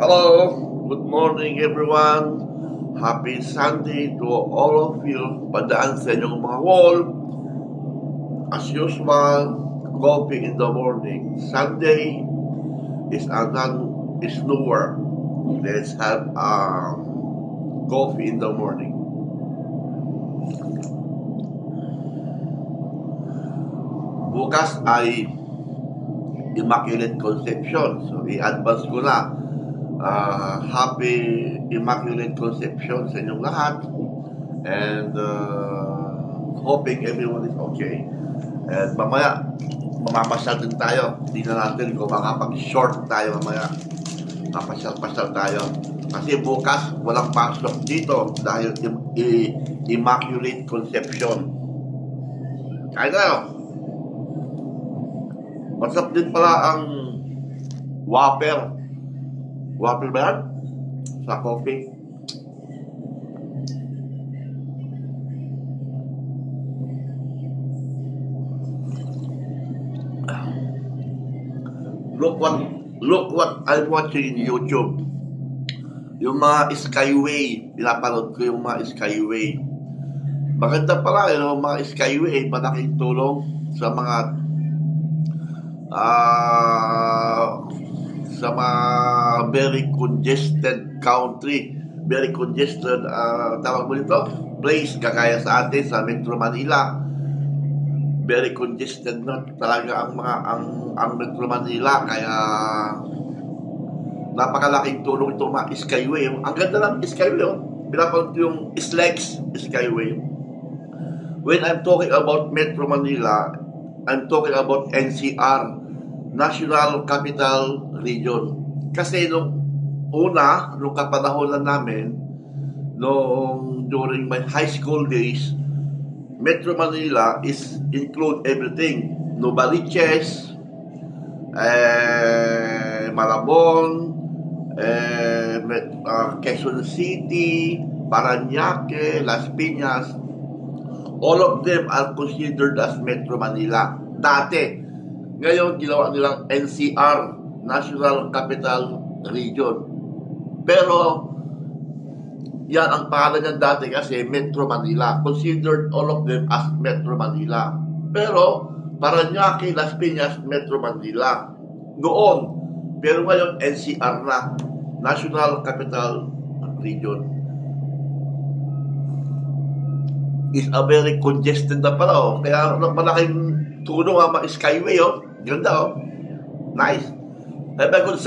Hello, good morning everyone. Happy Sunday to all of you. Padaan sa inyong mga wall. As usual, coffee in the morning. Sunday is newer. Let's have coffee in the morning. Bukas ay Immaculate Conception. So, i-advance ko na. Happy Immaculate Conception sa inyong lahat. And hoping everyone is okay. And mamaya, mamapasyal din tayo. Tingnan natin kung makapag-short tayo mamaya. Mapasyal-pasyal tayo. Kasi bukas, walang pasok dito dahil Immaculate Conception. Kaya tayo. Masarap din pala ang wafer. Wafer ba yan? Sa coffee. Look what I'm watching in YouTube. Yung mga Skyway. Pinapanood ko yung mga Skyway. Maganda pala yung mga Skyway. Malaking tulong sa mga very congested country, very congested tawag mo nito, place kagaya sa atin sa Metro Manila. Very congested na talaga ang Metro Manila, kaya napakalaking tulong itong mga Skyway. Ang ganda ng Skyway, pinapanood yung SLEX Skyway. When I'm talking about Metro Manila, I'm talking about NCR, National Capital Region. Kasi nung kapanahonan namin, during my high school days, Metro Manila is include everything. Novaliches, Malabon, Quezon City, Parañaque, Las Piñas, all of them are considered as Metro Manila. Dati. Ngayon, ginawa nilang NCR, National Capital Region. Pero, yan ang pangalan niyan dati kasi Metro Manila. Considered all of them as Metro Manila. Pero, Parañaque, Las Piñas, Metro Manila. Noon. Pero ngayon, NCR na. National Capital Region. Is a very congested na pala. Kaya malaking tulong ang mga Skyway. Ganda. Nice. Gonzales.